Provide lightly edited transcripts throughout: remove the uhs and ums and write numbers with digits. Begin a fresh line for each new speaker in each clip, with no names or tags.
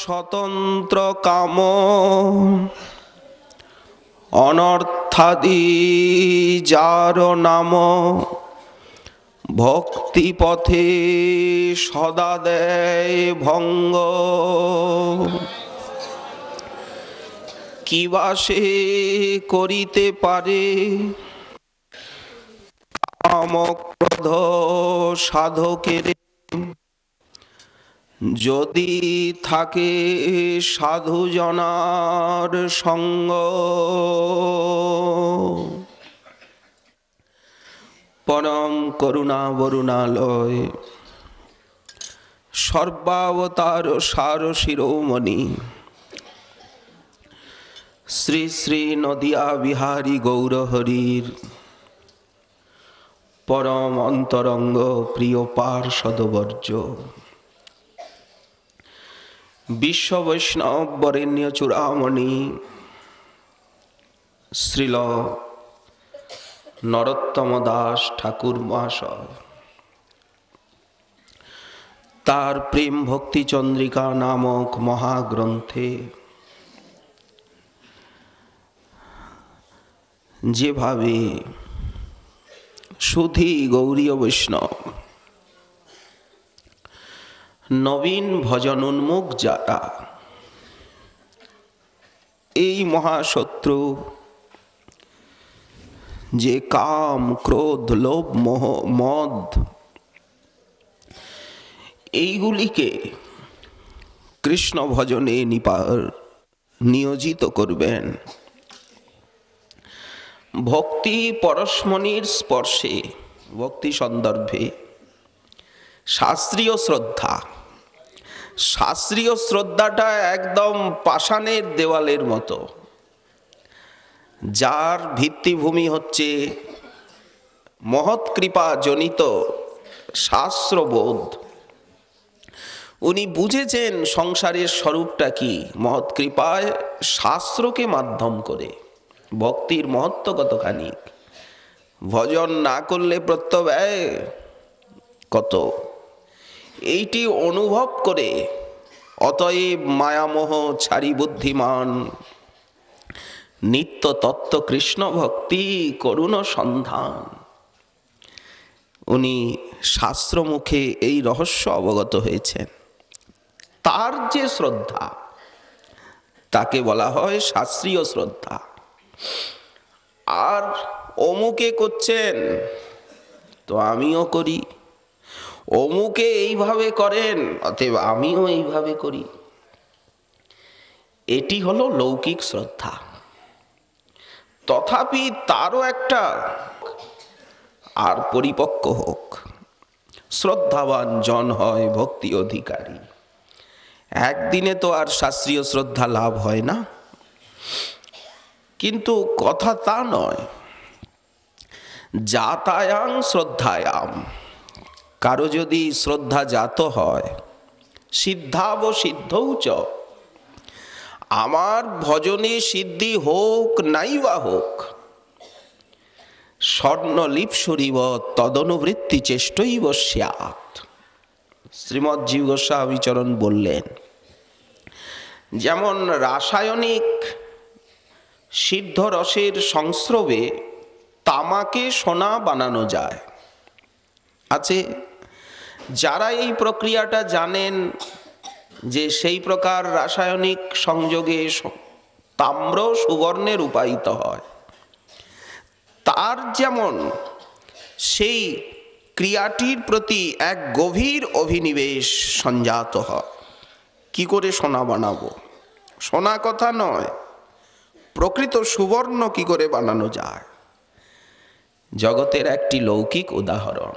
স্বতন্ত্র কাম অনর্থাদি যার নাম ভক্তি পথে সদা দেয় ভঙ্গ। কিবা সে করিতে পারে কাম ক্রোধ সাধকের, যদি থাকে সাধু জনার সঙ্গ। পরম করুণা বরুণালয় সর্বাবতার সার শিরোমণি শ্রী শ্রী নদিয়া বিহারী গৌরহরির পরম অন্তরঙ্গ প্রিয় পার্ষদবর্য, বিশ্ব বৈষ্ণব বরেণ্য চূড়ামণি শ্রীল নরোত্তম দাস ঠাকুর মহাশয়, তার প্রেম ভক্তি চন্দ্রিকা নামক মহাগ্রন্থে যেভাবে সুধী গৌরীয় বৈষ্ণব নবীন ভজন উন্মুখ যারা, এই মহাশত্রু যে কাম ক্রোধ লোভ মোহ মদ এইগুলিকে কৃষ্ণ ভজনে নিয়োজিত করবেন, ভক্তি পরশমণির স্পর্শে ভক্তি সন্দর্ভে শাস্ত্রীয় শ্রদ্ধা, শাস্ত্রীয় শ্রদ্ধাটা একদম পাষাণের দেওয়ালের মতো, যার ভিত্তিভূমি হচ্ছে মহৎ কৃপা জনিত শাস্ত্রবোধ। উনি বুঝেছেন সংসারের স্বরূপটা কি, মহৎ কৃপায় শাস্ত্রকে মাধ্যম করে ভক্তির মহত্ব কতখানি, ভজন না করলে প্রত্যব্যয় কত, এইটি অনুভব করে অতএব মায়ামোহ ছাড়ি বুদ্ধিমান নিত্য তত্ত্ব কৃষ্ণ ভক্তি করুণ সন্ধান। উনি শাস্ত্রমুখে এই রহস্য অবগত হয়েছেন। তার যে শ্রদ্ধা তাকে বলা হয় শাস্ত্রীয় শ্রদ্ধা। আর অমুকে করছেন তো আমিও করি, অমুকে এইভাবে করেন অতএব আমিও এইভাবে করি, এটি হলো লৌকিক শ্রদ্ধা। তথাপি তারও একটা আর পরিপক্ক হোক, শ্রদ্ধাবান জন হয় ভক্তি অধিকারী। একদিনে তো আর শাস্ত্রীয় শ্রদ্ধা লাভ হয় না, কিন্তু কথা তা নয়। জাতায়াং শ্রদ্ধায়াম, কারো যদি শ্রদ্ধা জাত হয়, সিদ্ধাব সিদ্ধৌ চ, আমার ভজনে সিদ্ধি হোক নাই বা হোক, স্বর্ণলিপসরিব তদনুবৃত্তি চেষ্টৈব স্যাৎ। শ্রীমৎ জীব গোস্বামী চরণ বললেন, যেমন রাসায়নিক সিদ্ধ রসের সংস্রবে তামাকে সোনা বানানো যায়, আছে যারা এই প্রক্রিয়াটা জানেন যে সেই প্রকার রাসায়নিক সংযোগে তাম্র সুবর্ণে রূপায়িত হয়, তার যেমন সেই ক্রিয়াটির প্রতি এক গভীর অভিনিবেশ সঞ্জাত হয়। কি করে সোনা বানাবো, সোনা কথা নয়, প্রকৃত সুবর্ণ কি করে বানানো যায়। জগতের একটি লৌকিক উদাহরণ,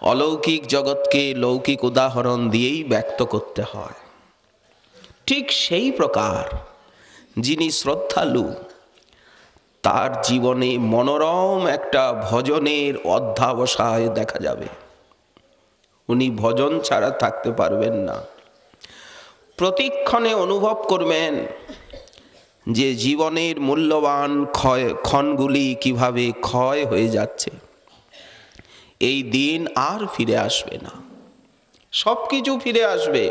অলৌকিক জগৎকে লৌকিক উদাহরণ দিয়েই ব্যক্ত করতে হয়। ঠিক সেই প্রকার যিনি শ্রদ্ধালু, তার জীবনে মনোরম একটা ভজনের অধ্যাবসায় দেখা যাবে। উনি ভজন ছাড়া থাকতে পারবেন না। প্রতিক্ষণে অনুভব করবেন যে জীবনের মূল্যবান ক্ষণগুলি কিভাবে ক্ষয় হয়ে যাচ্ছে। এই দিন আর ফিরে আসবে না, সব কিছু ফিরে আসবে,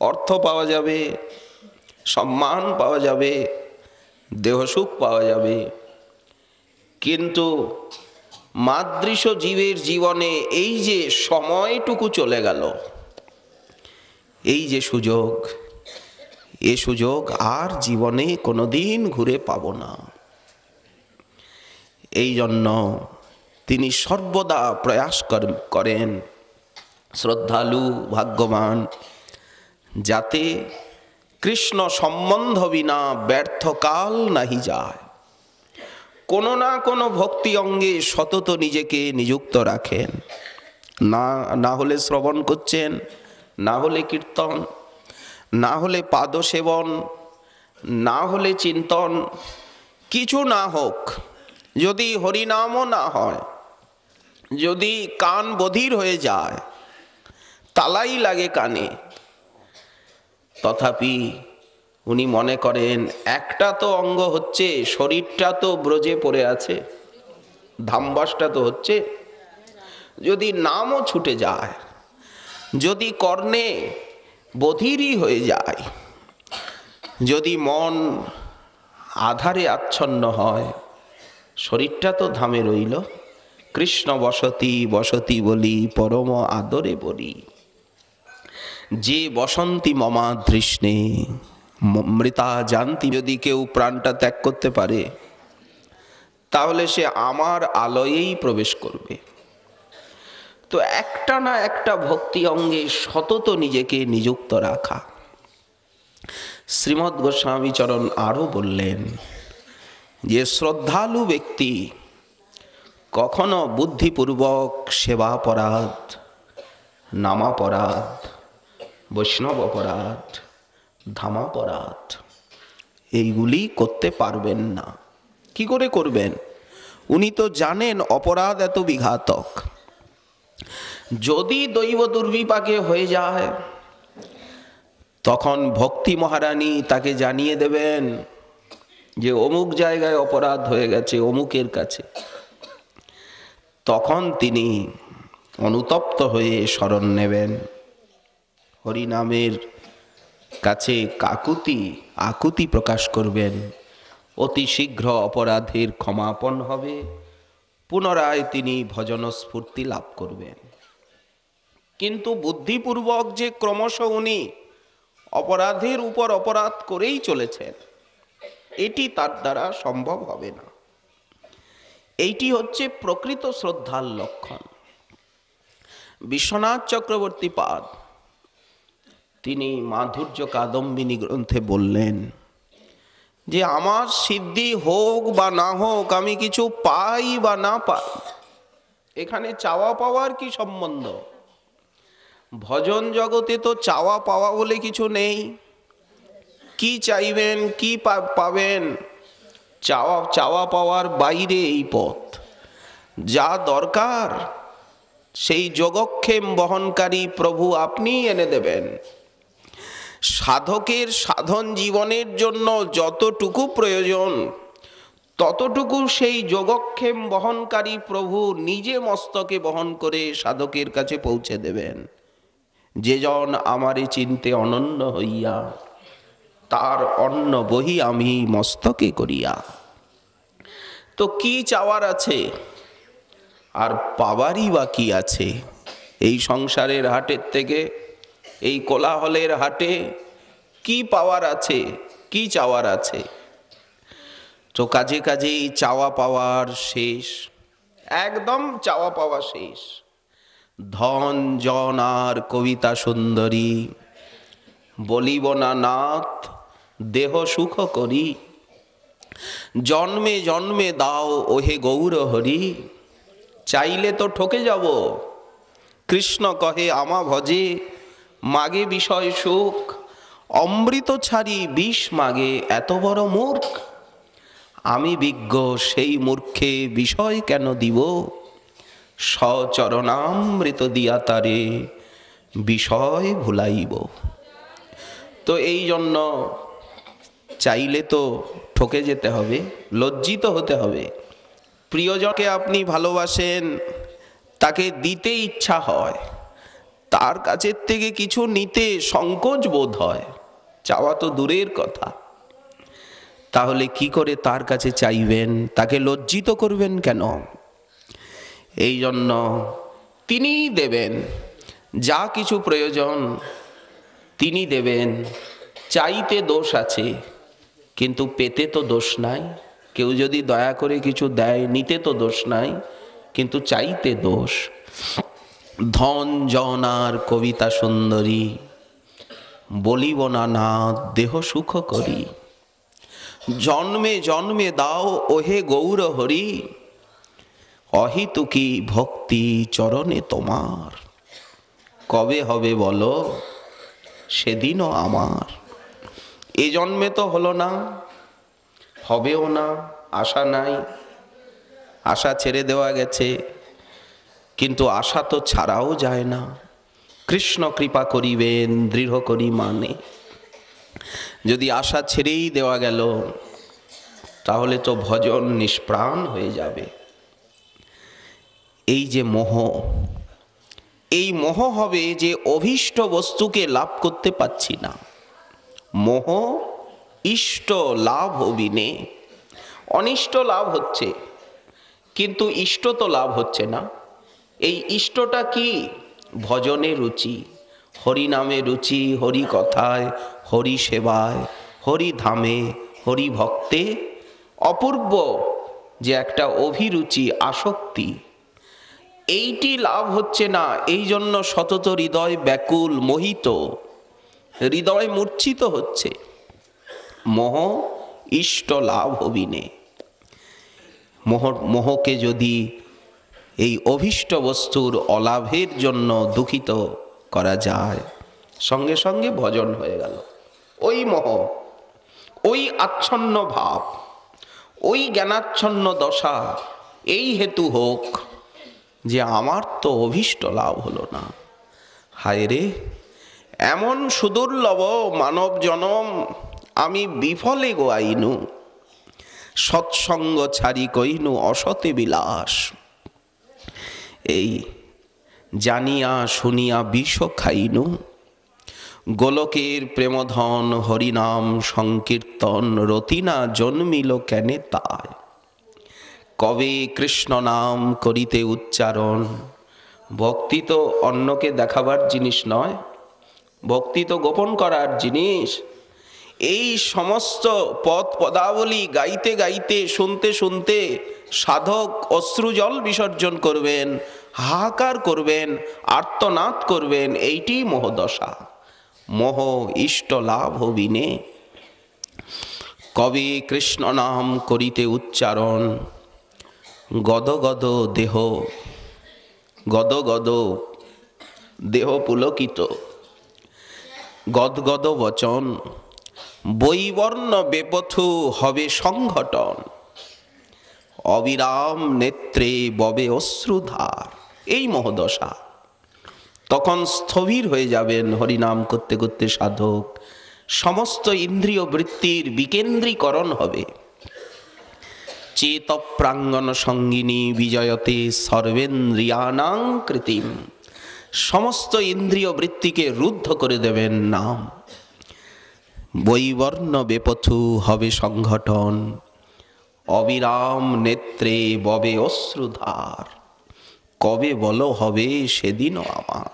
অর্থ পাওয়া যাবে, সম্মান পাওয়া যাবে, দেহসুখ পাওয়া যাবে, কিন্তু মাদৃশ জীবের জীবনে এই যে সময়টুকু চলে গেল, এই যে সুযোগ, এ সুযোগ আর জীবনে কোনোদিন ঘুরে পাব না। এই জন্য তিনি সর্বদা প্রয়াস করেন শ্রদ্ধালু ভাগ্যবান যাতে কৃষ্ণ সম্বন্ধ বিনা ব্যর্থকাল নাহি যায়। কোনো না কোনো ভক্তি অঙ্গে সতত নিজেকে নিযুক্ত রাখেন, না হলে শ্রবণ করছেন, না হলে কীর্তন, না হলে পাদসেবন, না হলে চিন্তন, কিছু না হোক, যদি হরিনামও না হয়, যদি কান বধির হয়ে যায়, তালাই লাগে কানে, তথাপি উনি মনে করেন একটা তো অঙ্গ হচ্ছে, শরীরটা তো ব্রজে পড়ে আছে, ধামবাসটা তো হচ্ছে, যদি নামও ছুটে যায়, যদি কর্ণে বধিরই হয়ে যায়, যদি মন আধারে আচ্ছন্ন হয়, শরীরটা তো ধামে রইল। কৃষ্ণ বসতি বসতি বলি পরম আদরে বলি, যে বসন্তি মমা তৃষ্ণে মৃতা জানতি। যদি কেউ প্রাণটা ত্যাগ করতে পারে তাহলে সে আমার আলোয়েই প্রবেশ করবে। তো একটা না একটা ভক্তি অঙ্গে সতত নিজেকে নিযুক্ত রাখা। শ্রীমদ্ গোস্বামী চরণ আরও বললেন যে শ্রদ্ধালু ব্যক্তি কখনো বুদ্ধিপূর্বক সেবাপরাধ, নামাপরাধ, বৈষ্ণব অপরাধ, ধামাপরাধ এইগুলি করতে পারবেন না। কি করে করবেন? উনি তো জানেন অপরাধ এত বিঘাতক। যদি দৈব দুর্বিপাকে হয়ে যায় তখন ভক্তি মহারানী তাকে জানিয়ে দেবেন যে অমুক জায়গায় অপরাধ হয়ে গেছে অমুকের কাছে। তখন তিনি অনুতপ্ত হয়ে শরণ নেবেন, হরিনামের কাছে আকুতি প্রকাশ করবেন। অতি শীঘ্র অপরাধের ক্ষমাপণ হবে, পুনরায় তিনি ভজন স্ফূর্তি লাভ করবেন। কিন্তু বুদ্ধিপূর্বক যে ক্রমশ উনি অপরাধের উপর অপরাধ করেই চলেছেন, এটি তার দ্বারা সম্ভব হবে না। এইটি হচ্ছে প্রকৃত শ্রদ্ধার লক্ষণ। বিশ্বনাথ চক্রবর্তী পাদ তিনি মাধুর্য কাদম্বিনী গ্রন্থে বললেন যে আমার সিদ্ধি হোক বা না হোক, আমি কিছু পাই বা না পাই, এখানে চাওয়া পাওয়ার কি সম্বন্ধ? ভজন জগতে তো চাওয়া পাওয়া বলে কিছু নেই। কি চাইবেন, কি পাবেন, চাওয়া পাওয়ার বাইরে এই পথ। যা দরকার সেই যোগক্ষেম বহনকারী প্রভু আপনি এনে দেবেন। সাধকের সাধন জীবনের জন্য যতটুকু প্রয়োজন ততটুকু সেই যোগক্ষেম বহনকারী প্রভু নিজে মস্তকে বহন করে সাধকের কাছে পৌঁছে দেবেন। যে জন আমারে চিনতে অনন্য হইয়া, তার অন্ন বহি আমি মস্তকে করিয়া। তো কি চাওয়ার আছে আর পাওয়ারই বা কি আছে? এই সংসারের হাটের থেকে, এই কোলাহলের হাটে কি পাওয়ার আছে, কি চাওয়ার আছে? তো কাজে কাজেই চাওয়া পাওয়ার শেষ, একদম চাওয়া পাওয়া শেষ। ধন জন আর কবিতা সুন্দরী, বলিব না নাথ দেহ সুখ করি। জন্মে জন্মে দাও ওহে গৌর হরি, চাইলে তো ঠকে যাব। কৃষ্ণ কহে আমা ভজে, মাগে বিষয় সুখ, অমৃত ছাড়ি বিষ মাগে এত বড় মূর্খ। আমি বিজ্ঞ সেই মূর্খে বিষয় কেন দিব, সচরণামৃত দিয়া তারে বিষয় ভুলাইব। তো এই জন্য চাইলে তো ঠকে যেতে হবে, লজ্জিত হতে হবে। প্রিয়জনকে আপনি ভালোবাসেন, তাকে দিতে ইচ্ছা হয়, তার কাছের থেকে কিছু নিতে সংকোচ বোধ হয়, চাওয়া তো দূরের কথা। তাহলে কি করে তার কাছে চাইবেন? তাকে লজ্জিত করবেন কেন? এই জন্য তিনিই দেবেন, যা কিছু প্রয়োজন তিনি দেবেন। চাইতে দোষ আছে, কিন্তু পেতে তো দোষ নাই। কেউ যদি দয়া করে কিছু দেয়, নিতে তো দোষ নাই, কিন্তু চাইতে দোষ। ধন জন আর কবিতা সুন্দরী, বলিব না না দেহ সুখ করি। জন্মে জন্মে দাও ওহে গৌর হরি, অহিতুকি ভক্তি চরণে তোমার। কবে হবে বলো সেদিনও আমার। এ জন্মে তো হলো না, হবেও না, আশা নাই। আশা ছেড়ে দেওয়া গেছে, কিন্তু আশা তো ছাড়াও যায় না। কৃষ্ণ কৃপা করিবেন দৃঢ় করি মানে। যদি আশা ছেড়েই দেওয়া গেল, তাহলে তো ভজন নিষ্প্রাণ হয়ে যাবে। এই যে মোহ, এই মোহ হবে যে অভীষ্ট বস্তুকে লাভ করতে পাচ্ছি না। মোহ ইষ্ট লাভ হবিনে, অনিষ্ট লাভ হচ্ছে, কিন্তু ইষ্ট তো লাভ হচ্ছে না। এই ইষ্টটা কি? ভজনে রুচি, হরি নামে রুচি, হরি কথায়, হরি সেবায়, হরি ধামে, হরি ভক্তে অপূর্ব যে একটা অভিরুচি, আসক্তি, এইটি লাভ হচ্ছে না। এই জন্য সতত হৃদয় ব্যাকুল, মোহিত, হৃদয় মূর্ছিত হচ্ছে। মোহ ইষ্ট লাভ হবিনে। মোহকে যদি এই অভীষ্ট বস্তুর অলাভের জন্য দুঃখিত করা যায়, সঙ্গে সঙ্গে ভজন হয়ে গেল। ওই মোহ, ওই আচ্ছন্ন ভাব, ওই জ্ঞানাচ্ছন্ন দশা এই হেতু হোক যে আমার তো অভীষ্ট লাভ হলো না। হায় রে, এমন সুদুর্লভ মানব জনম আমি বিফলে গোয়াইনু। সৎসঙ্গ ছাড়ি কইনু অসতে বিলাস। এই জানিয়া শুনিয়া বিষ খাইনু। গোলকের প্রেমধন হরিনাম সংকীর্তন রতিনা জন্মিল কেনে তাই। কবে কৃষ্ণ নাম করিতে উচ্চারণ। ভক্তি তো অন্যকে দেখাবার জিনিস নয়, ভক্তি তো গোপন করার জিনিস। এই সমস্ত পদ পদাবলী গাইতে গাইতে, শুনতে শুনতে সাধক অশ্রুজল বিসর্জন করবেন, হাহাকার করবেন, আর্তনাদ করবেন। এইটি মোহদশা। মোহ ইষ্ট লাভ হবিনে। কবে কৃষ্ণ নাম করিতে উচ্চারণ। গদ গদ দেহ, গদ গদ দেহ পুলকিত, গদগদ বচন, বৈবর্ণ বেপথু হবে সংঘটন। অবিরাম নেত্রে ববে অশ্রুধার। এই মোহদশা। তখন স্থবির হয়ে যাবেন হরিনাম করতে করতে সাধক। সমস্ত ইন্দ্রিয় বৃত্তির বিকেন্দ্রীকরণ হবে। চেত প্রাঙ্গণ সঙ্গিনী বিজয়তে সর্বেন্দ্রিয়ানাং কৃতিম। সমস্ত ইন্দ্রিয় বৃত্তিকে রুদ্ধ করে দেবেন নাম। বৈবর্ণ বেপথু হবে সংঘটন। অবিরাম নেত্রে ববে অশ্রুধার। কবে বলো হবে সেদিনও আমার।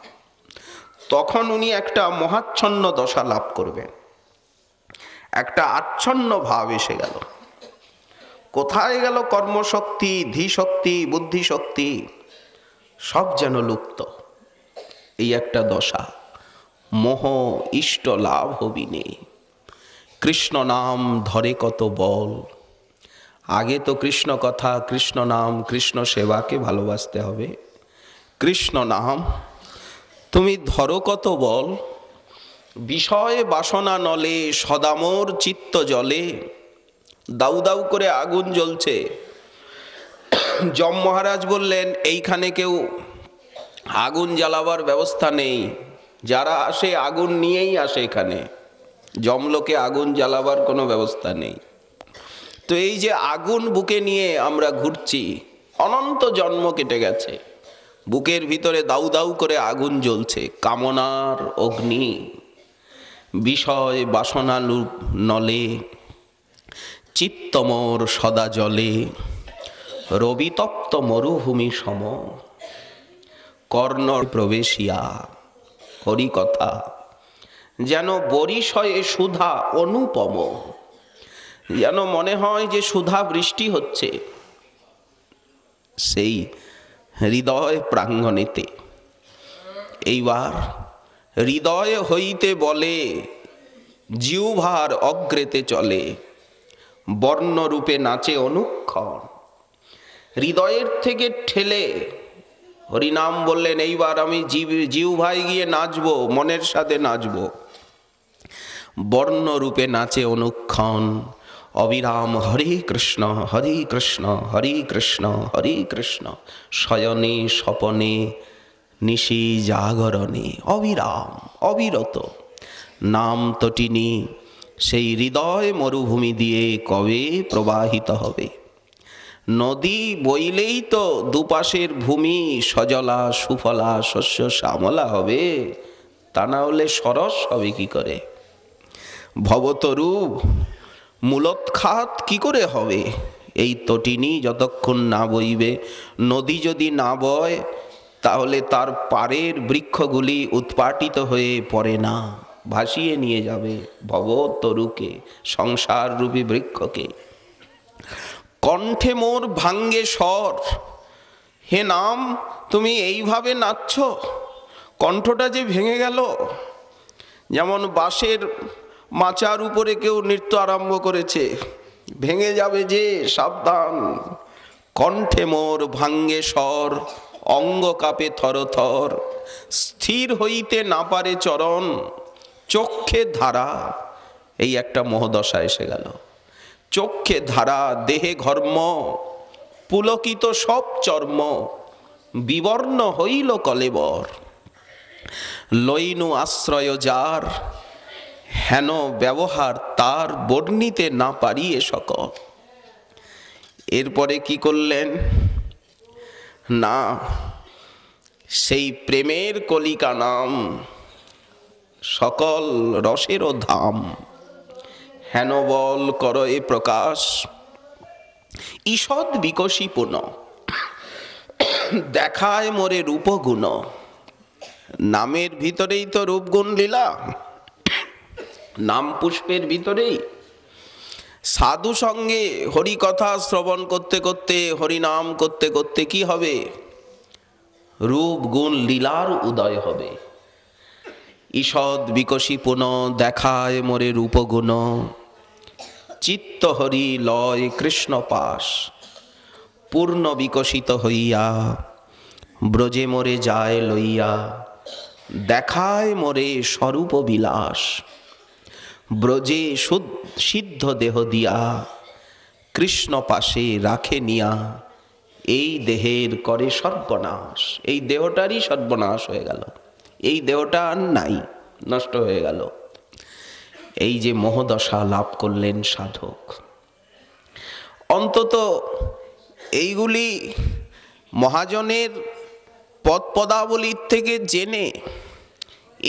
তখন উনি একটা মহাচ্ছন্ন দশা লাভ করবেন। একটা আচ্ছন্ন ভাব এসে গেল। কোথায় গেল কর্মশক্তি, ধীশক্তি, বুদ্ধিশক্তি? সব যেন লুপ্ত। এই একটা দশা। মোহ ইষ্ট লাভ হবিনে। কৃষ্ণ নাম ধরে কত বল। আগে তো কৃষ্ণ কথা, কৃষ্ণ নাম, কৃষ্ণ সেবাকে ভালোবাসতে হবে। কৃষ্ণ নাম তুমি ধরো কত বল। বিষয় বাসনা নলে সদামর চিত্ত জলে। দাউ দাউ করে আগুন জ্বলছে। যম মহারাজ বললেন, এইখানে কেউ আগুন জ্বালাবার ব্যবস্থা নেই। যারা আসে আগুন নিয়েই আসে এখানে। যমলোকে আগুন জ্বালাবার কোনো ব্যবস্থা নেই। তো এই যে আগুন বুকে নিয়ে আমরা ঘুরছি, অনন্ত জন্ম কেটে গেছে, বুকের ভিতরে দাউ দাউ করে আগুন জ্বলছে, কামনার অগ্নি, বিষয় বাসনালু নলে চিত্তমোর সদা জলে, রবিতপ্ত মরুভূমি সম, কর্ণ প্রবেশিয়া। হরিকথা যেন বরিশয়ে সুধা অনুপম, যেন মনে হয় যে সুধা বৃষ্টি হচ্ছে সেই হৃদয় প্রাঙ্গণেতে। এইবার হৃদয় হইতে বলে, জিহ্বার অগ্রেতে চলে, বর্ণরূপে নাচে অনুক্ষণ। হৃদয়ের থেকে ঠেলে হরিনাম বললেন, এইবার আমি জিহ্বায় গিয়ে নাচবো, মনের সাথে নাচবো। বর্ণরূপে নাচে অনুক্ষণ, অবিরাম হরে কৃষ্ণ হরে কৃষ্ণ হরে কৃষ্ণ হরে কৃষ্ণ, শয়নে স্বপনে নিশি জাগরণে অবিরাম অবিরত নাম তটিনী সেই হৃদয় মরুভূমি দিয়ে কবে প্রবাহিত হবে? নদী বইলেই তো দুপাশের ভূমি সজলা সুফলা শস্য শ্যামলা হবে, তা না হলে সরস হবে কি করে? ভবতরু মূলোৎখাত কি করে হবে? এই তটিনী যতক্ষণ না বইবে, নদী যদি না বয়, তাহলে তার পারের বৃক্ষগুলি উৎপাটিত হয়ে পড়ে না, ভাসিয়ে নিয়ে যাবে ভবতরুকে, সংসার রূপী বৃক্ষকে। কণ্ঠে মোর ভাঙ্গে স্বর, হে নাম তুমি এইভাবে নাচছ, কণ্ঠটা যে ভেঙে গেল। যেমন বাঁশের মাচার উপরে কেউ নৃত্য আরম্ভ করেছে, ভেঙে যাবে যে, সাবধান। কণ্ঠে মোর ভাঙ্গে স্বর, অঙ্গ কাপে থর থর, স্থির হইতে না পারে চরণ, চক্ষে ধারা। এই একটা মোহদশা এসে গেল। চক্ষে ধারা, দেহে ঘর্ম, পুলকিত সব চর্ম, বিবর্ণ হইল কলেবর। লইনু আশ্রয় যার, হেন ব্যবহার তার, বর্ণিতে না পারি এ সকল। এরপরে কি করলেন না, সেই প্রেমের কলিকা নাম, সকল রসেরও ধাম, হেন বল কর এ প্রকাশ, ঈষৎ বিকশী পুন, দেখায় মোরে রূপগুণ। নামের ভিতরেই তো রূপগুণ লীলা, নাম পুষ্পের ভিতরেই। সাধু সঙ্গে হরি কথা শ্রবণ করতে করতে, হরিনাম করতে করতে কি হবে? রূপ গুণ লীলার উদয় হবে। ঈষৎ বিকশী পুন, দেখায় মোরে রূপগুণ, চিত্ত হরি লয় কৃষ্ণ পাশ, পূর্ণ বিকশিত হইয়া ব্রজে মোরে যায় লইয়া, দেখায় মোরে স্বরূপ বিলাস, ব্রজে সিদ্ধ দেহ দিয়া, কৃষ্ণ পাশে রাখে নিয়া, এই দেহের করে সর্বনাশ। এই দেহটারই সর্বনাশ হয়ে গেল, এই দেহটা আর নাই, নষ্ট হয়ে গেল। এই যে মোহদশা লাভ করলেন সাধক, অন্তত এইগুলি মহাজনের পদ পদাবলীর থেকে জেনে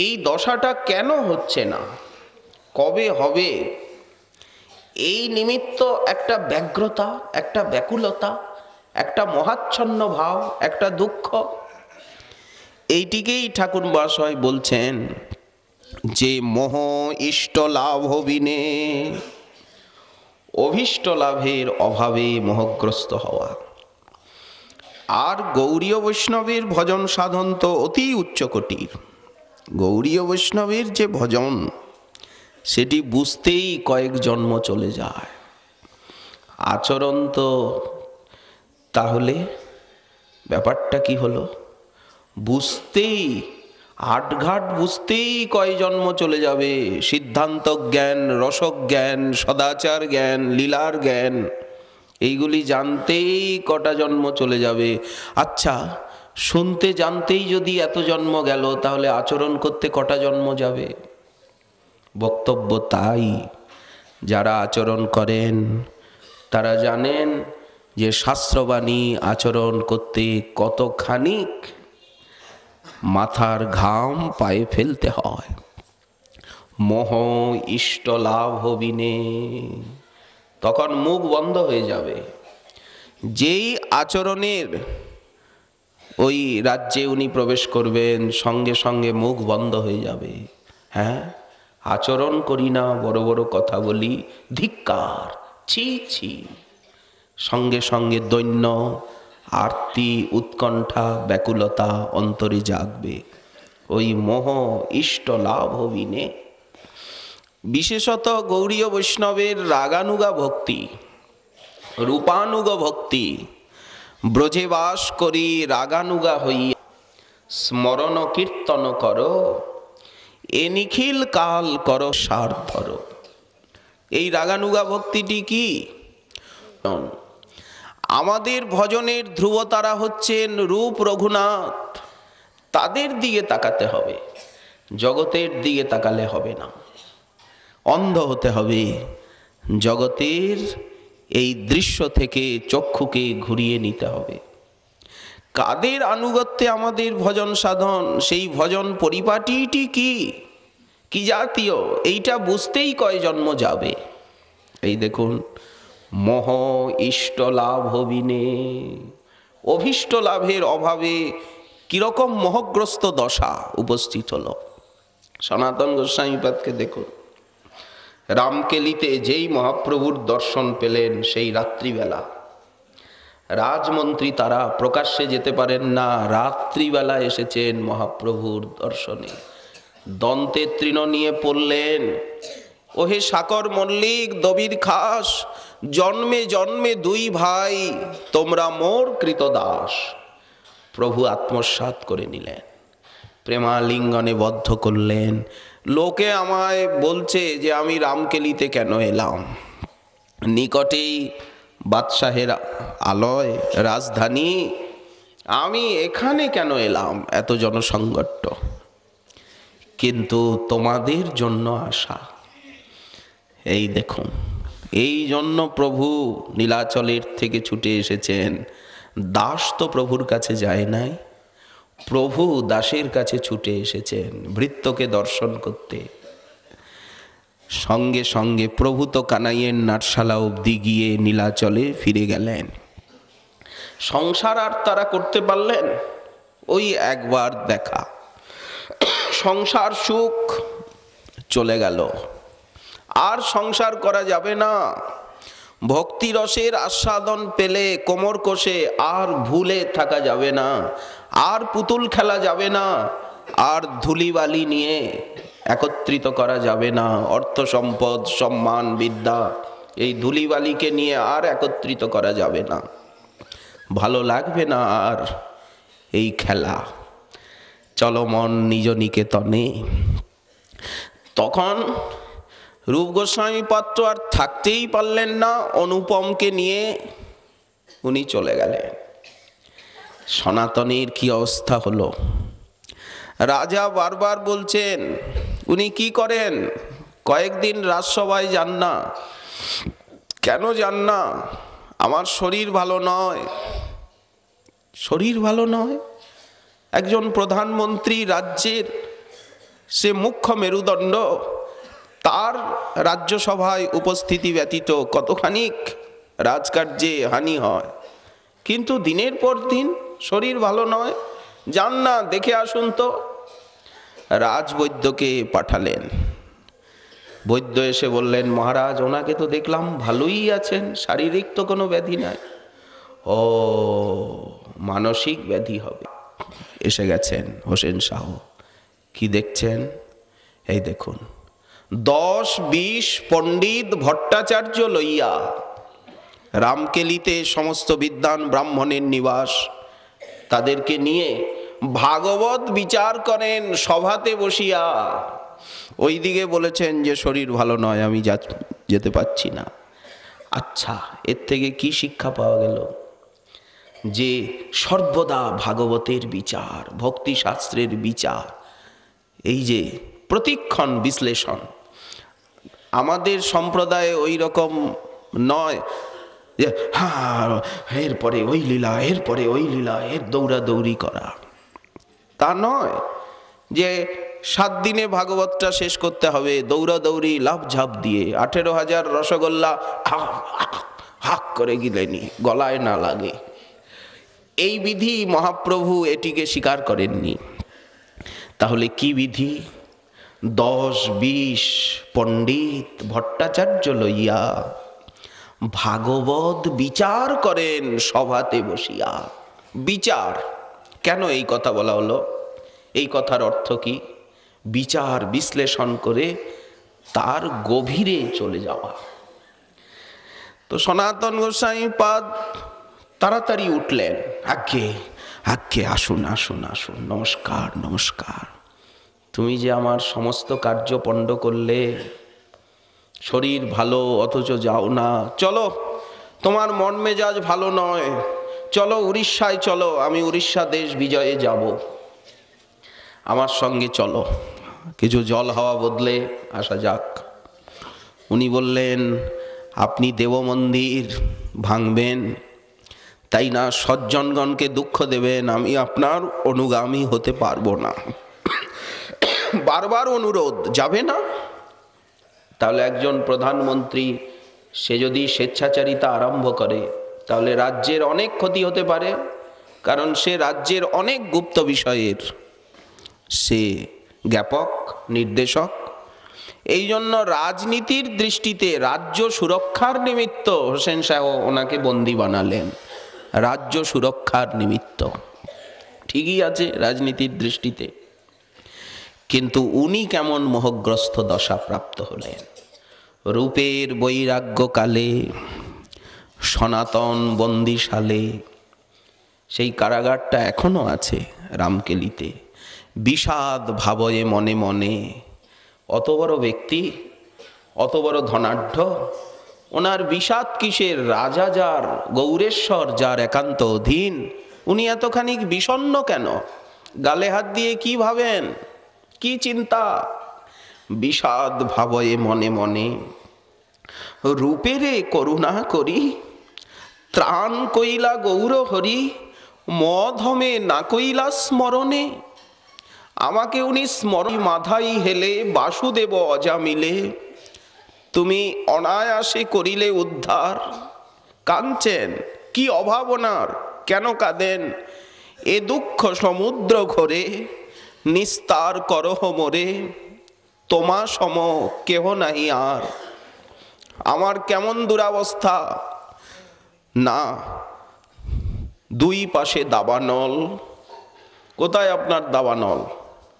এই দশাটা কেন হচ্ছে না, কবে হবে, এই নিমিত্ত একটা ব্যগ্রতা, একটা ব্যাকুলতা, একটা মহাচ্ছন্ন ভাব, একটা দুঃখ, এইটিকেই ঠাকুর মহাশয় বলছেন যে মোহ ইষ্ট লাভ হবিনে, অভীষ্ট লাভের অভাবে মোহগ্রস্ত হওয়া। আর গৌড়ীয় বৈষ্ণবের ভজন সাধন তো অতি উচ্চকোটির। গৌড়ীয় বৈষ্ণবের যে ভজন, সেটি বুঝতেই কয়েক জন্ম চলে যায়। আচরণ তো তাহলে ব্যাপারটা কি হলো? বুঝতেই, আটঘাট বুঝতেই কয় জন্ম চলে যাবে। সিদ্ধান্ত জ্ঞান, রসজ্ঞান, সদাচার জ্ঞান, লীলার জ্ঞান, এইগুলি জানতেই কটা জন্ম চলে যাবে। আচ্ছা, শুনতে জানতেই যদি এত জন্ম গেল, তাহলে আচরণ করতে কটা জন্ম যাবে? বক্তব্য তাই, যারা আচরণ করেন তারা জানেন যে শাস্ত্রবাণী আচরণ করতে কতখানি মাথার ঘাম পায়ে ফেলতে হয়। মোহ ইষ্ট লাভ হবিনে, তখন মুখ বন্ধ হয়ে যাবে। যেই আচরণের ওই রাজ্যে উনি প্রবেশ করবেন, সঙ্গে সঙ্গে মুখ বন্ধ হয়ে যাবে। হ্যাঁ, আচরণ করি না, বড় বড় কথা বলি, ধিক্কার, ছি ছি। সঙ্গে সঙ্গে দৈন্য, আরতি, উৎকণ্ঠা, ব্যাকুলতা অন্তরে জাগবে। ওই মোহ ইষ্ট লাভ হবিনে। বিশেষত গৌড়ীয় বৈষ্ণবের রাগানুগা ভক্তি, রূপানুগ ভক্তি। ব্রজে বাস করি রাগানুগা হইয়া, স্মরণ কীর্তন করো, এ নিখিল কাল করো সার্থর। এই রাগানুগা ভক্তিটি কি? আমাদের ভজনের ধ্রুবতারা হচ্ছেন রূপ রঘুনাথ। তাদের দিকে তাকাতে হবে, জগতের দিকে তাকালে হবে না। অন্ধ হতে হবে, জগতের এই দৃশ্য থেকে চক্ষুকে ঘুরিয়ে নিতে হবে। কাদের আনুগত্যে আমাদের ভজন সাধন, সেই ভজন পরিপাটিটি কি, কি জাতীয়, এইটা বুঝতেই কয় জন্ম যাবে। এই দেখুন, মোহ ইষ্ট লাভ হবিনে। অভীষ্ট লাভের অভাবে কিরকম মোহগ্রস্ত দশা উপস্থিত হলো। সনাতন গোস্বামীপাদকে দেখুন, রামকেলিতে যেই মহাপ্রভুর দর্শন পেলেন সেই রাত্রিবেলা, রাজমন্ত্রী তারা প্রকাশ্যে যেতে পারেন না, রাত্রিবেলা এসেছেন মহাপ্রভুর দর্শনে। দন্তে তৃণ নিয়ে পড়লেন, ওহে সাকর মল্লিক দবির খাস, জন্মে জন্মে দুই ভাই, তোমরা মোর কৃতদাস। প্রভু আত্মসাৎ করে নিলেন, প্রেমালিঙ্গনে বদ্ধ করলেন। লোকে আমায় বলছে যে আমি রামকেলিতে কেন এলাম, নিকটেই বাদশাহের আলয়, রাজধানী, আমি এখানে কেন এলাম, এত জনসংকট। কিন্তু তোমাদের জন্য আসা। এই দেখুন, এই জন্য প্রভু নীলাচলের থেকে ছুটে এসেছেন। দাস তো প্রভুর কাছে যায় নাই, প্রভু দাসের কাছে ছুটে এসেছেন ভৃত্যকে দর্শন করতে। সঙ্গে সঙ্গে প্রভু তো কানাইয়ের নাটশালা অবধি গিয়ে নীলাচলে ফিরে গেলেন। সংসার আর তারা করতে পারলেন? ওই একবার দেখা, সংসার সুখ চলে গেল, আর সংসার করা যাবে না। ভক্তি রসের আস্বাদন পেলে কোমর কষে আর ভুলে থাকা যাবে না, আর পুতুল খেলা যাবে না, আর ধুলিবালি নিয়ে একত্রিত করা যাবে না। অর্থ সম্পদ, সম্মান, বিদ্যা, এই ধুলিবালিকে নিয়ে আর একত্রিত করা যাবে না। ভালো লাগবে না আর এই খেলা। চলো মন নিজ নিকেতনে। তখন রূপ গোস্বামী পাত্র আর থাকতেই পারলেন না, অনুপমকে নিয়ে উনি চলে গেলেন। সনাতনের কি অবস্থা হলো। রাজা বারবার বলছেন, উনি কি করেন, কয়েকদিন রাজসভায় যান না। কেন যান না? আমার শরীর ভালো নয়। শরীর ভালো নয়? একজন প্রধানমন্ত্রী, রাজ্যের সে মুখ্য মেরুদণ্ড, তার রাজ্যসভায় উপস্থিতি ব্যতীত কতখানিক রাজকার্যে হানি হয়। কিন্তু দিনের পর দিন শরীর ভালো নয়, যান না, দেখে আসুন তো। রাজবৈদ্যকে পাঠালেন। বৈদ্য এসে বললেন, মহারাজ ওনাকে তো দেখলাম ভালোই আছেন, শারীরিক তো কোনো ব্যাধি নাই। ও, মানসিক ব্যাধি হবে। এসে গেছেন হোসেন শাহ। কি দেখছেন? এই দেখুন, 10-20 পণ্ডিত ভট্টাচার্য লইয়া রামকেলিতে সমস্ত বিদ্বান ব্রাহ্মণের নিবাস, তাদেরকে নিয়ে ভাগবত বিচার করেন সভাতে বসিয়া। ওইদিকে বলেছেন যে শরীর ভালো নয়, আমি যেতে পারছি না। আচ্ছা, এর থেকে কি শিক্ষা পাওয়া গেল? যে সর্বদা ভাগবতের বিচার, ভক্তি শাস্ত্রের বিচার, এই যে প্রতিক্ষণ বিশ্লেষণ। আমাদের সম্প্রদায়ে ওই রকম নয় যে হ্যাঁ এরপরে ওই লীলা, এরপরে ওই লীলা, এর দৌড়াদৌড়ি করা। তা নয় যে 7 দিনে ভাগবতটা শেষ করতে হবে দৌড়াদৌড়ি লাফ ঝাঁপ দিয়ে। 18,000 রসগোল্লা হাক করে গিলেনি, গলায় না লাগে। এই বিধি মহাপ্রভু এটিকে স্বীকার করেননি। তাহলে কি বিধি? 10-20 পণ্ডিত ভট্টাচার্য লইয়া ভাগবত বিচার করেন সভাতে বসিয়া। বিচার কেন এই কথা বলা হলো? এই কথার অর্থ কি? বিচার বিশ্লেষণ করে তার গভীরে চলে যাওয়া। তো সনাতন গোস্বামী পাদ তাড়াতাড়ি উঠলেন, আজ্ঞে আজ্ঞে, আসুন আসুন আসুন, নমস্কার নমস্কার। তুমি যে আমার সমস্ত কার্য পণ্ড করলে, শরীর ভালো অথচ যাও না, চলো, তোমার মন মেজাজ ভালো নয়, চলো উড়িষ্যায় চলো, আমি উড়িষ্যা দেশ বিজয়ে যাব, আমার সঙ্গে চলো, কিছু জল হাওয়া বদলে আসা যাক। উনি বললেন, আপনি দেব মন্দির ভাঙবেন, তাই না সজ্জনগণকে দুঃখ দেবেন, আমি আপনার অনুগামী হতে পারবো না। বারবার অনুরোধ, যাবে না? তাহলে একজন প্রধানমন্ত্রী সে যদি স্বেচ্ছাচারিতা আরম্ভ করে তাহলে রাজ্যের অনেক ক্ষতি হতে পারে, কারণ সে রাজ্যের অনেক গুপ্ত বিষয়ের সে জ্ঞাপক, নির্দেশক। এই জন্য রাজনীতির দৃষ্টিতে রাজ্য সুরক্ষার নিমিত্ত হোসেন শাহ ওনাকে বন্দী বানালেন, রাজ্য সুরক্ষার নিমিত্ত। ঠিকই আছে রাজনীতির দৃষ্টিতে, কিন্তু উনি কেমন মোহগ্রস্ত দশা প্রাপ্ত হলেন। রূপের বৈরাগ্যকালে সনাতন বন্দিশালে, সেই কারাগারটা এখনো আছে রামকেলিতে, বিষাদ ভাবয়ে মনে মনে। অত বড় ব্যক্তি, অত বড় ধনাঢ্য, ওনার বিষাদ কিসের? রাজা যার, গৌরেশ্বর যার একান্ত অধীন, উনি এতখানি বিষণ্ণ কেন? গালে হাত দিয়ে কি ভাবেন, কি চিন্তা? বিষাদ ভাবয়ে মনে মনে, রূপেরে করুণা করি, ত্রাণ কইলা গৌর হরি, মধমে না কইলা স্মরণে। আমাকে উনি স্মরণ মাথাই হেলে, বাসুদেব অজামিলে, তুমি অনায়াসে করিলে উদ্ধার। কাঁদছেন, কি অভাব ওনার, কেন কাঁদেন? এ দুঃখ সমুদ্র ঘরে, নিস্তার করহ মোরে, তোমা সম কেহ নাহি আর। আমার কেমন দুরাবস্থা, না দুই পাশে দাবানল। কোথায় আপনার দাবানল?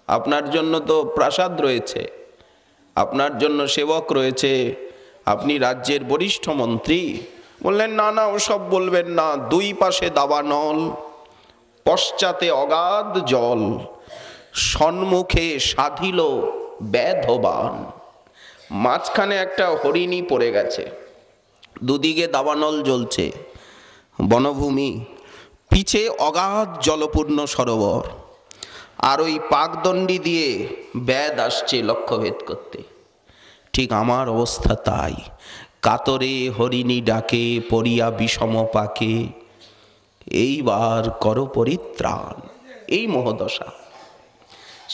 আপনার জন্য তো প্রাসাদ রয়েছে, আপনার জন্য সেবক রয়েছে, আপনি রাজ্যের বরিষ্ঠ মন্ত্রী। বললেন, না না, ওসব বলবেন না, দুই পাশে দাবানল, পশ্চাতে অগাধ জল, সম্মুখে সাধিল ব্যাধবান। মাঝখানে একটা হরিণী পড়ে গেছে, দুদিকে দাবানল জ্বলছে, বনভূমি, পিছে অগাধ জলপূর্ণ সরোবর, আর ওই পাকদণ্ডী দিয়ে ব্যাধ আসছে লক্ষ্যভেদ করতে। ঠিক আমার অবস্থা তাই, কাতরে হরিণী ডাকে, পড়িয়া বিষম পাকে, এইবার কর পরিত্রাণ। এই মোহদশা।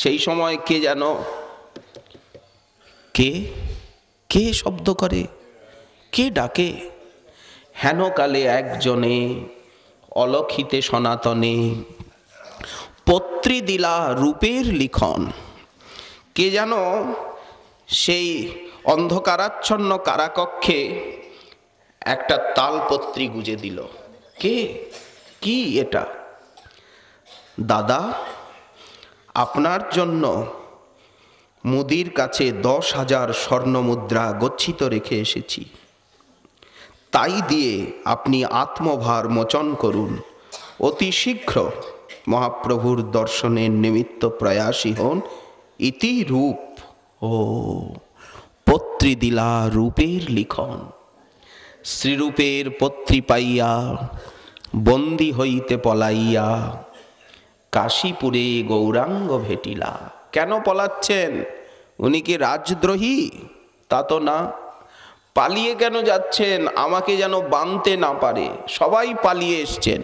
সেই সময় কে যেন, কে কে শব্দ করে, কে ডাকে? হেনকালে একজনে অলক্ষিতে সনাতনে, পত্রী দিলা রূপের লিখন। কে যেন সেই অন্ধকারাচ্ছন্ন কারাকক্ষে একটা তালপত্রী গুজে দিল। কে? কি এটা? দাদা, আপনার জন্য মুদির কাছে 10,000 স্বর্ণ মুদ্রা গচ্ছিত রেখে এসেছি, তাই দিয়ে আপনি আত্মভার মোচন করুন, অতি শীঘ্র মহাপ্রভুর দর্শনের নিমিত্ত প্রয়াসী হন। ইতি রূপ। ও পত্রী দিলা রূপের লিখন। শ্রীরূপের পত্রী পাইয়া, বন্দী হইতে পলাইয়া, কাশীপুরে গৌরাঙ্গ ভেটিলা। কেন পলাচ্ছেন? উনি কি রাজদ্রোহী? তা তো না। পালিয়ে কেন যাচ্ছেন? আমাকে যেন বানতে না পারে। সবাই পালিয়ে এসছেন,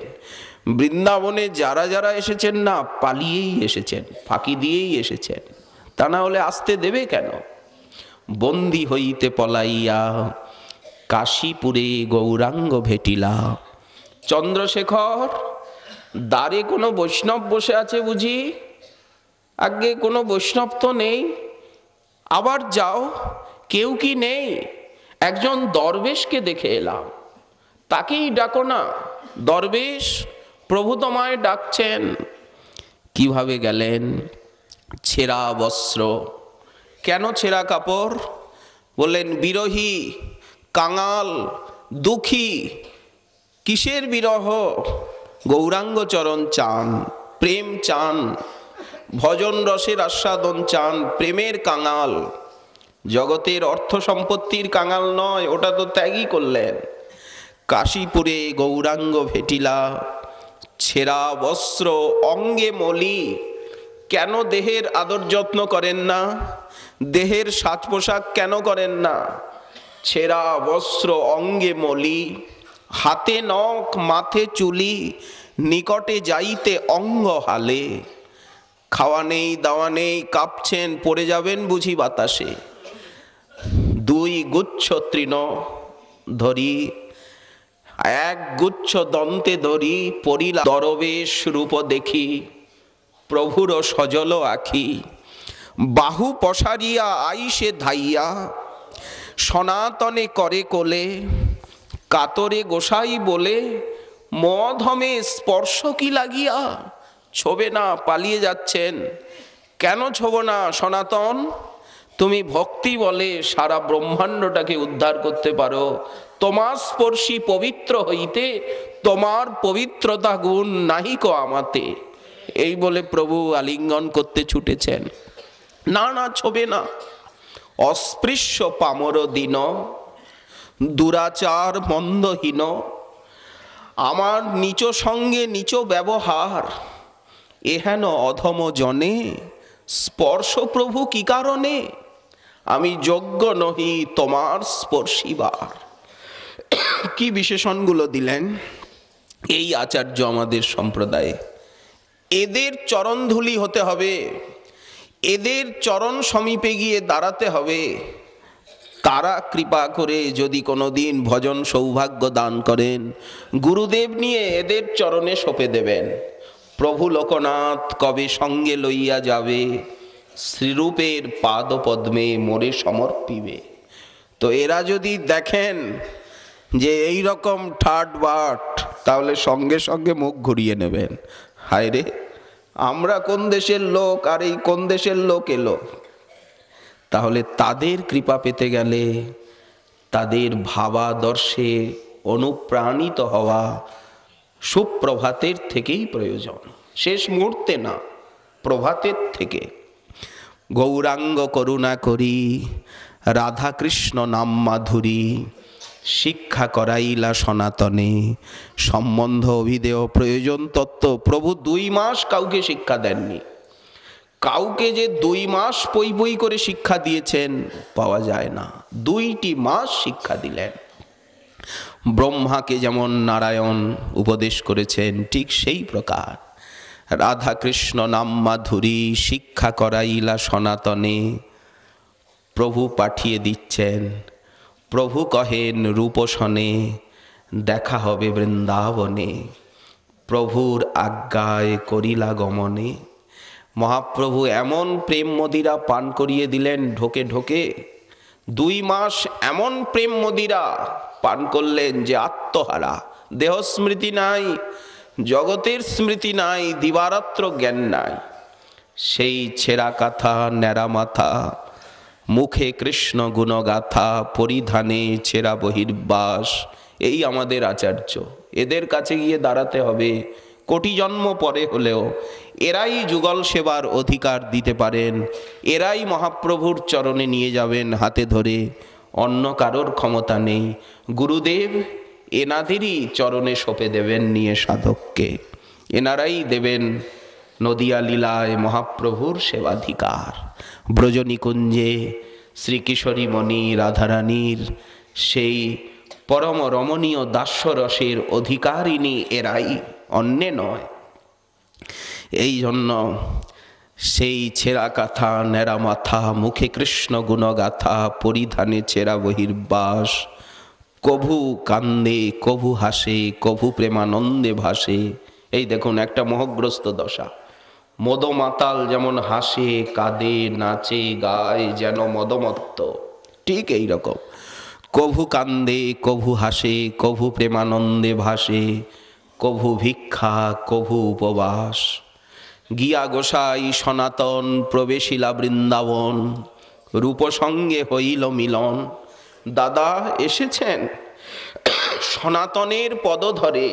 বৃন্দাবনে যারা যারা এসেছেন না, পালিয়েই এসেছেন, ফাঁকি দিয়েই এসেছেন, তা না হলে আসতে দেবে কেন? বন্দি হইতে পলাইয়া কাশীপুরে গৌরাঙ্গ ভেটিলা। চন্দ্রশেখর, দ্বারে কোনো বৈষ্ণব বসে আছে বুঝি? আগে কোনো বৈষ্ণব তো নেই। আবার যাও, কেউ কি নেই? একজন দরবেশকে দেখে এলাম, তাকেই ডাকো না। দরবেশ, প্রভু তোমায় ডাকছেন। কিভাবে গেলেন? ছেঁড়া বস্ত্র। কেন ছেঁড়া কাপড়? বললেন বিরহী, কাঙাল, দুঃখী। কিসের বিরহ? গৌরাঙ্গ চরণ চান, প্রেম চান, ভজন রসের আস্বাদন চান, প্রেমের কাঙাল। জগতের অর্থ সম্পত্তির কাঙাল নয়, ওটা তো ত্যাগই করলেন। কাশীপুরে গৌরাঙ্গ ভেটিলা, ছেঁড়া বস্ত্র অঙ্গে মলি। কেন দেহের আদর যত্ন করেন না? দেহের সাজ পোশাক কেন করেন না? ছেঁড়া বস্ত্র অঙ্গে মলি, হাতে নখ মাথে চুলি, নিকটে যাইতে অঙ্গ হালে। খাওয়া নেই, দাওয়া নেই, কাঁপছেন, পড়ে যাবেন বুঝি বাতাসে। দুই গুচ্ছ তৃণ ধরি, এক গুচ্ছ দন্তে ধরি, পরিলা দরবেশ রূপ দেখি, প্রভুর সজল আখি। বাহু পসারিয়া আইসে ধাইয়া, সনাতনে করে কোলে, কাতরে গোসাই বলে, মধমে স্পর্শ কি লাগিয়া। ছোবে না, পালিয়ে যাচ্ছেন। কেন ছোব না সনাতন? তুমি ভক্তি বলে সারা ব্রহ্মাণ্ডটাকে উদ্ধার করতে পারো। তোমার স্পর্শী পবিত্র হইতে, তোমার পবিত্রতা গুণ নাহিক আমাতে। এই বলে প্রভু আলিঙ্গন করতে ছুটেছেন। না না, ছোবে না। অস্পৃশ্য পামর দিন, দুরাচার মন্দহীন, আমার নিচ সঙ্গে নিচ ব্যবহার, এহেন অধম জনে স্পর্শ প্রভু কি কারণে? আমি যোগ্য নহি তোমার স্পর্শিবার। কি বিশেষণগুলো দিলেন এই আচার্য আমাদের সম্প্রদায়ে। এদের চরণধুলি হতে হবে, এদের চরণ সমীপে গিয়ে দাঁড়াতে হবে। তারা কৃপা করে যদি কোনোদিন ভজন সৌভাগ্য দান করেন, গুরুদেব নিয়ে এদের চরণে সঁপে দেবেন। প্রভু লোকনাথ কবে সঙ্গে লইয়া যাবে, শ্রীরূপের পাদ পদ্মে মোরে সমর্পিবে। তো এরা যদি দেখেন যে এই রকম ঠাট বাট, তাহলে সঙ্গে সঙ্গে মুখ ঘুরিয়ে নেবেন। হায় রে, আমরা কোন দেশের লোক, আর এই কোন দেশের লোক এলো। তাহলে তাদের কৃপা পেতে গেলে তাদের ভাবাদর্শে অনুপ্রাণিত হওয়া সুপ্রভাতের থেকেই প্রয়োজন, শেষ মুহূর্তে না, প্রভাতের থেকে। গৌরাঙ্গ করুণা করি, রাধা কৃষ্ণ নাম মাধুরী, শিক্ষা করাইলা সনাতনে, সম্বন্ধ অভিধেয় প্রয়োজন তত্ত্ব। প্রভু 2 মাস কাউকে শিক্ষা দেননি। কাউকে যে 2 মাস পই পই করে শিক্ষা দিয়েছেন পাওয়া যায় না। 2টি মাস শিক্ষা দিলেন। ব্রহ্মাকে যেমন নারায়ণ উপদেশ করেছেন, ঠিক সেই প্রকার রাধা কৃষ্ণ নাম মাধুরী শিক্ষা করাইলা সনাতনে। প্রভু পাঠিয়ে দিচ্ছেন। প্রভু কহেন রূপসনে, দেখা হবে বৃন্দাবনে। প্রভুর আজ্ঞায় করিলা গমনে। মহাপ্রভু এমন প্রেম মদিরা পান করিয়ে দিলেন ঢোকে ঢোকে। 2 মাস এমন প্রেম মদিরা পান করলেন যে আত্মহারা, দেহ স্মৃতি নাই, জগতের স্মৃতি নাই, দিবারাত্র জ্ঞান নাই। সেই ছেঁড়া কাঁথা, ন্যাড়া মাথা, মুখে কৃষ্ণ গুণগাথা, পরিধানে ছেঁড়া বহির্বাস, এই আমাদের আচার্য। এদের কাছে গিয়ে দাঁড়াতে হবে। কোটি জন্ম পরে হলেও এরাই যুগল সেবার অধিকার দিতে পারেন। এরাই মহাপ্রভুর চরণে নিয়ে যাবেন হাতে ধরে, অন্য কারোর ক্ষমতা নেই। গুরুদেব এনাদেরই চরণে সঁপে দেবেন নিয়ে সাধককে। এনারাই দেবেন নদিয়া লীলায় মহাপ্রভুর সেবাধিকার। ব্রজনিকুঞ্জে শ্রীকিশোরী মণি রাধারানীর সেই পরম রমণীয় দাস্যরসের অধিকারিণী এরাই। অন্যে নয়। এই জন্য সেই ছেঁড়া কাঁথা নেড়া মাথা, মুখে কৃষ্ণ গুণগাথা, পরিধানে ছেঁড়া বহির্বাস, কভু কান্দে কভু হাসে, কভু প্রেমানন্দে ভাসে। এই দেখুন একটা মোহগ্রস্ত দশা। মদমাতাল যেমন হাসে কাঁদে নাচে গায় যেন মদমত্ত, ঠিক এই রকম কভু কান্দে কভু হাসে, কভু প্রেমানন্দে ভাসে, কভু ভিক্ষা কভু উপবাস। গিয়া গোসাই সনাতন প্রবেশিলা বৃন্দাবন, রূপসঙ্গে হইল মিলন। দাদা এসেছেন সনাতনের পদ ধরে,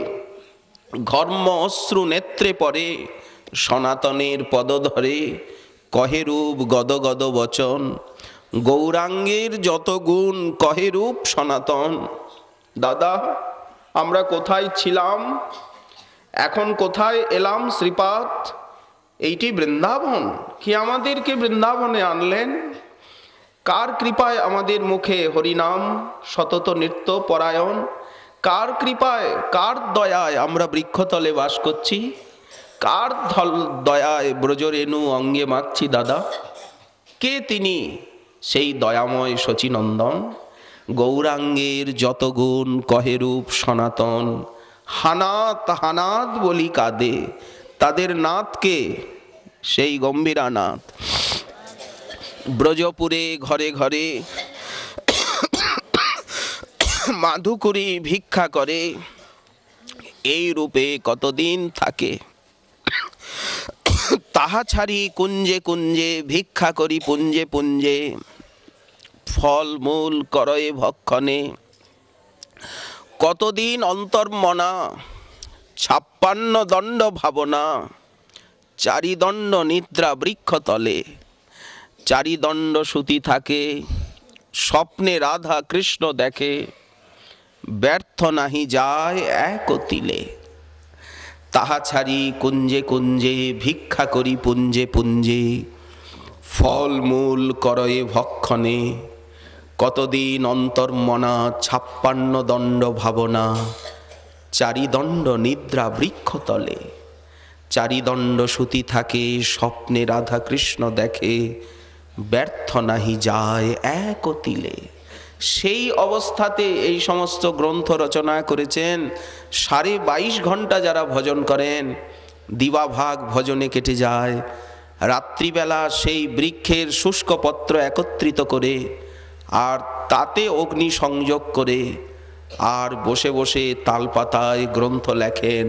ঘর্ম অশ্রু নেত্রে পড়ে, সনাতনের পদ ধরে কহে রূপ গদ গদ বচন, গৌরাঙ্গের যত গুণ কহে রূপ সনাতন। দাদা আমরা কোথায় ছিলাম, এখন কোথায় এলাম শ্রীপাদ? এইটি বৃন্দাবন। কি আমাদেরকে বৃন্দাবনে আনলেন? কার কৃপায় আমাদের মুখে হরিনাম সতত নৃত্য পরায়ণ? কার কৃপায় কার দয়ায় আমরা বৃক্ষতলে বাস করছি? কার দয়ায় ব্রজরেণু অঙ্গে মাখছি দাদা? কে তিনি? সেই দয়াময় শচীনন্দন। গৌরাঙ্গের যত গুণ কহে রূপ সনাতন, হানাত হানাত বলি কাঁদে। তাদের নাথকে সেই গম্ভীরা নাথ। ব্রজপুরে ঘরে ঘরে মাধুকরী ভিক্ষা করে, এই রূপে কতদিন থাকে। তাহা ছাড়ি কুঞ্জে কুঞ্জে ভিক্ষা করি পুঞ্জে পুঞ্জে, ফল মূল করয়ে ভক্ষণে। কতদিন অন্তর্মনা 56 দণ্ড ভাবনা, চারিদণ্ড নিদ্রা বৃক্ষতলে। চারিদণ্ড সুতি থাকে, স্বপ্নে রাধা কৃষ্ণ দেখে, ব্যর্থ নাহি যায় এক তিলে। তাহা ছাড়ি কুঞ্জে কুঞ্জে ভিক্ষা করি পুঞ্জে পুঞ্জে, ফল মূল করয়ে ভক্ষণে। কতদিন অন্তর্মনা 56 দণ্ড ভাবনা, চারিদণ্ড নিদ্রা বৃক্ষতলে। চারিদণ্ড সুতি থাকে, স্বপ্নে রাধা কৃষ্ণ দেখে, ব্যর্থ নাহি যায় এক তিলে। সেই অবস্থাতে এই সমস্ত গ্রন্থ রচনা করেছেন। 22.5 ঘন্টা যারা ভজন করেন, দিবাভাগ ভজনে কেটে যায়। রাত্রিবেলা সেই বৃক্ষের শুষ্ক পত্র একত্রিত করে আর তাতে অগ্নি সংযোগ করে আর বসে বসে তালপাতায় গ্রন্থ লেখেন।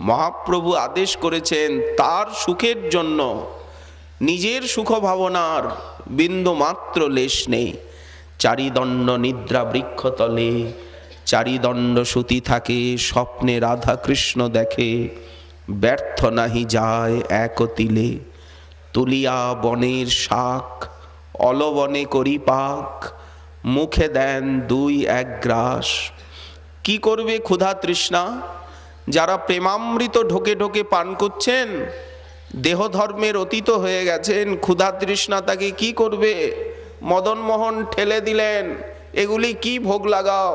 মহাপ্রভু আদেশ করেছেন তার সুখের জন্য নিজের সুখ ভাবনার বিন্দু মাত্র লেশ নেই। চারিদণ্ড নিদ্রা বৃক্ষতলে, চারিদণ্ড সুতি থাকে, স্বপ্নে রাধা কৃষ্ণ দেখে, ব্যর্থ নাহি যায় এক তিলে। তুলিয়া বনের শাক অলবনে করি পাক, মুখে দেন 2-1 গ্রাস। কি করবে ক্ষুধা তৃষ্ণা? যারা প্রেমামৃত ঢোকে ঢোকে পান করছেন, দেহ ধর্মের অতীত হয়ে গেছেন, ক্ষুধা তৃষ্ণা তাকে কি করবে? মদনমোহন ঠেলে দিলেন, এগুলি কি ভোগ লাগাও,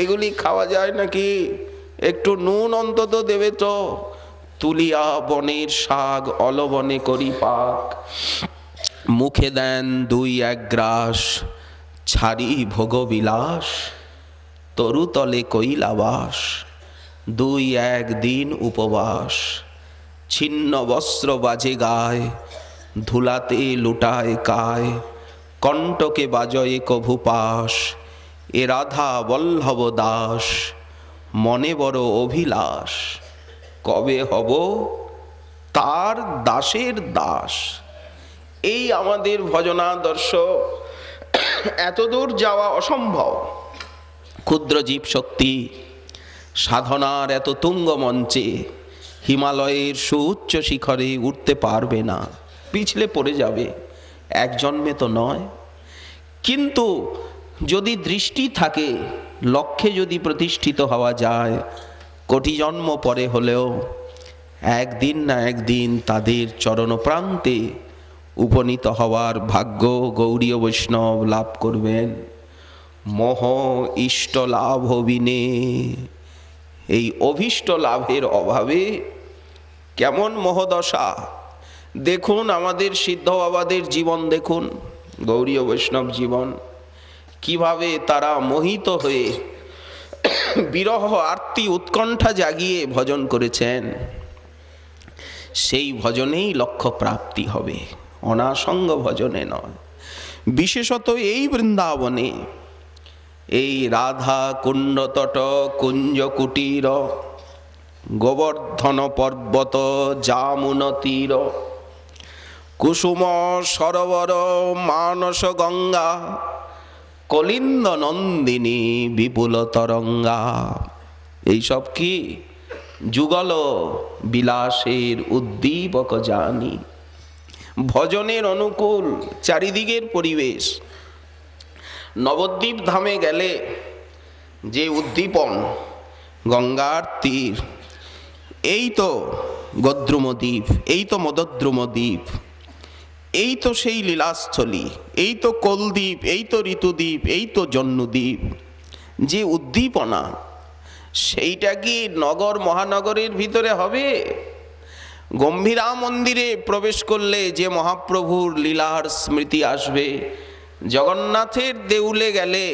এগুলি খাওয়া যায় নাকি? একটু নুন অন্তত দেবে তো। তুলিয়া বনের শাক অলবনে করি পাক, মুখে দেন 2-1 গ্রাস। ছাড়ি ভোগবিলাস, তরুতলে কৈলাবাস। 2-1 দিন উপবাস, ছিন্ন বস্ত্র বাজে গায়, ধুলাতে লুটায় কায়, কণ্টকে বাজয়ে কভু পাশ। এ রাধা বল্লভ দাস, মনে বড় অভিলাষ। কবে হব তার দাসের দাস। এই আমাদের ভজনাদর্শ। এতদূর যাওয়া অসম্ভব। ক্ষুদ্র জীব শক্তি সাধনার এত তুঙ্গ মঞ্চে হিমালয়ের সুউচ্চ শিখরে উঠতে পারবে না, পিছলে পড়ে যাবে। এক জন্মে তো নয়, কিন্তু যদি দৃষ্টি থাকে, লক্ষ্যে যদি প্রতিষ্ঠিত হওয়া যায়, কোটি জন্ম পরে হলেও একদিন না একদিন তাদের চরণ প্রান্তে উপনীত হওয়ার ভাগ্য গৌড়ীয় বৈষ্ণব লাভ করবেন। মোহ ইষ্ট লাভ বিনে এই অভীষ্ট লাভের অভাবে কেমন মোহদশা। দেখুন আমাদের সিদ্ধ বাবাদের জীবন, দেখুন গৌড়ীয় বৈষ্ণব জীবন, কিভাবে তারা মোহিত হয়ে বিরহ আরতি উৎকণ্ঠা জাগিয়ে ভজন করেছেন। সেই ভজনেই লক্ষ্য প্রাপ্তি হবে, অনাসঙ্গ ভজনে নয়। বিশেষত এই বৃন্দাবনে, এই রাধা কুণ্ডতট কুঞ্জ কুটির, গোবর্ধন পর্বত জামুন তীর, কুসুম সরোবর মানস গঙ্গা, কলিন্দ নন্দিনী বিপুল তরঙ্গা। এইসব কি যুগল বিলাসের উদ্দীপক জানি। ভজনের অনুকূল চারিদিকের পরিবেশ। নবদ্বীপ ধামে গেলে যে উদ্দীপন, গঙ্গার তীর, এই তো গদ্রুমদ্বীপ, এই তো মদদ্রুমদ্বীপ, এই তো সেই লীলাস্থলী, এই তো কোলদ্বীপ, এই তো ঋতুদ্বীপ, এই তো জন্মদ্বীপ। যে উদ্দীপনা, সেইটা কি নগর মহানগরের ভিতরে হবে? গম্ভীরা মন্দিরে প্রবেশ করলে যে মহাপ্রভুর লীলার স্মৃতি আসবে, জগন্নাথের দেউলে গেলে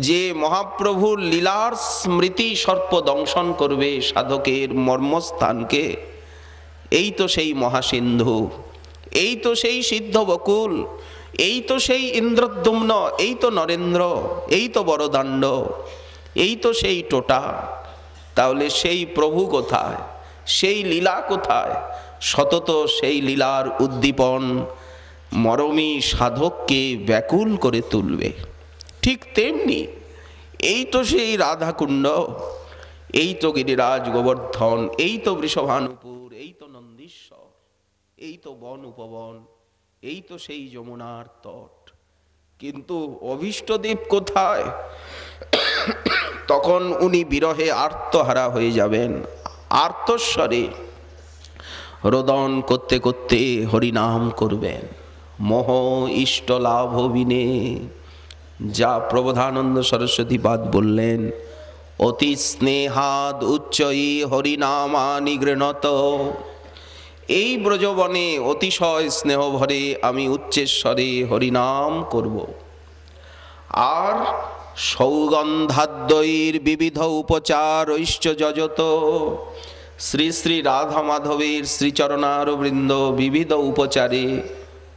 যে মহাপ্রভুর লীলার স্মৃতি সর্প দংশন করবে সাধকের মর্মস্থানকে, এই তো সেই মহাসিন্ধু, এই তো সেই সিদ্ধ বকুল, এই তো সেই ইন্দ্রদ্যুম্ন, এই তো নরেন্দ্র, এই তো বড়দাণ্ড, এই তো সেই টোটা। তাহলে সেই প্রভু কোথায়, সেই লীলা কোথায়? সতত সেই লীলার উদ্দীপন মরমী সাধককে ব্যাকুল করে তুলবে। ঠিক তেমনি এই তো সেই রাধাকুণ্ড, এই তো গিরিরাজ গোবর্ধন, এই তো বৃষভানুপুর, এই তো নন্দীশ্বর, এই তো বন উপবন, এই তো সেই যমুনার তট। কিন্তু অভীষ্টদেব কোথায়? তখন উনি বিরহে আর্তহারা হয়ে যাবেন। আর্তস্বরে রোদন করতে করতে হরিনাম করবেন। মোহ ইষ্ট লাভ বিনে, যা প্রবোধানন্দ সরস্বতী পাদ বললেন, অতি স্নেহাদ উচ্চই হরিনামা নিগৃণত। এই ব্রজবনে অতিশয় স্নেহ ভরে আমি উচ্চেশ্বরে হরিনাম করব। আর সৌগন্ধাদ্বৈর বিবিধ উপচার ঐশ্চ যজত, শ্রী শ্রী রাধা মাধবের শ্রীচরণার বৃন্দ বিবিধ উপচারে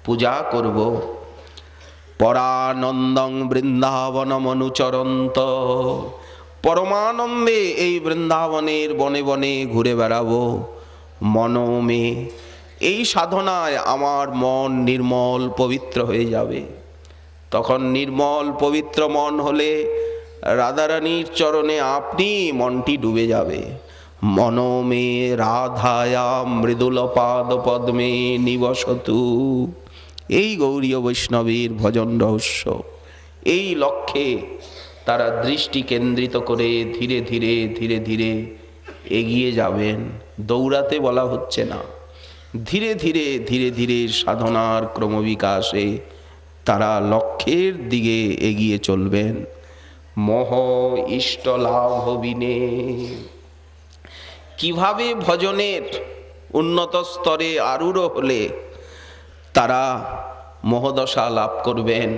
পূজা করব। পরানন্দং বৃন্দাবন মনুচরন্ত, পরমানন্দে এই বৃন্দাবনের বনে বনে ঘুরে বেড়াবো। মনমে, এই সাধনায় আমার মন নির্মল পবিত্র হয়ে যাবে। তখন নির্মল পবিত্র মন হলে রাধারানীর চরণে আপনি মনটি ডুবে যাবে। মনমে রাধায়া মৃদুল পাদ পদ্মে নিবসতু। এই গৌরীয় বৈষ্ণবের ভজন রহস্য। এই লক্ষ্যে তারা দৃষ্টি কেন্দ্রিত করে ধীরে ধীরে ধীরে ধীরে এগিয়ে যাবেন। দৌড়াতে বলা হচ্ছে না, ধীরে ধীরে ধীরে ধীরে সাধনার ক্রমবিকাশে তারা লক্ষ্যের দিকে এগিয়ে চলবেন। মোহ ইষ্ট লাভ বিনে। কিভাবে ভজনের উন্নত স্তরে আরূঢ় হলে তারা মোহদশা লাভ করবেন?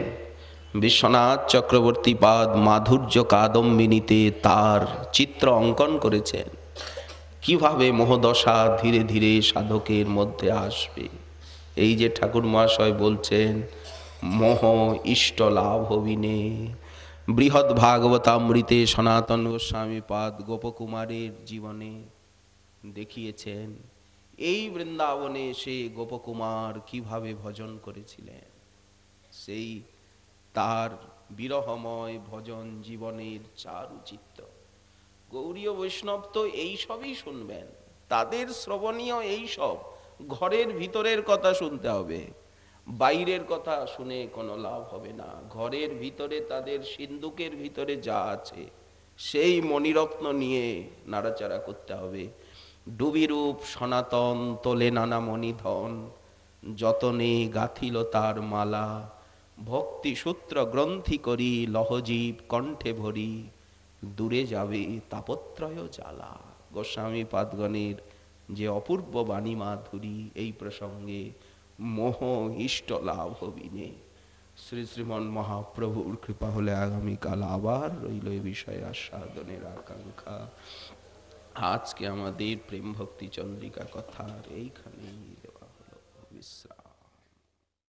বিশ্বনাথ চক্রবর্তী পাদ মাধুর্য কাদম্বিনীতে তার চিত্র অঙ্কন করেছেন। কিভাবে মোহদশা ধীরে ধীরে সাধকের মধ্যে আসবে। এই যে ঠাকুর মহাশয় বলছেন, মোহ ইষ্ট লাভ বিনে। বৃহৎ ভাগবতামৃতে সনাতন গোস্বামী পাদ গোপকুমারের জীবনে দেখিয়েছেন এই বৃন্দাবনে এসে গোপকুমার কিভাবে ভজন করেছিলেন। সেই তার বিরহময় ভজন জীবনের চারুচিত্র। গৌরীয় বৈষ্ণব তো এই সবই শুনবেন, তাদের শ্রবণীয় এই সব। ঘরের ভিতরের কথা শুনতে হবে, বাইরের কথা শুনে কোনো লাভ হবে না। ঘরের ভিতরে তাদের সিন্ধুকের ভিতরে যা আছে সেই মণিরত্ন নিয়ে নাড়াচাড়া করতে হবে। ডুবিরূপ সনাতন তোলে নানা মণিধন, যতনে গাথিল তার মালা। ভক্তি সূত্র গ্রন্থি করি লহজীব কণ্ঠে ভরি, দূরে যাবে তাপত্রয় জ্বালা। গোস্বামী পাদগণের যে অপূর্ব বাণী মাধুরী এই প্রসঙ্গে, মোহ ইষ্ট লাভ হবিনে। শ্রী শ্রীমন মহাপ্রভুর কৃপা হলে আগামীকাল আবার রইল এ বিষয়ে আস্বাদনের আকাঙ্ক্ষা। আজকে আমাদের প্রেম ভক্তি চন্দ্রিকা কথার এইখানেই দেওয়া হলো বিশ্রাম।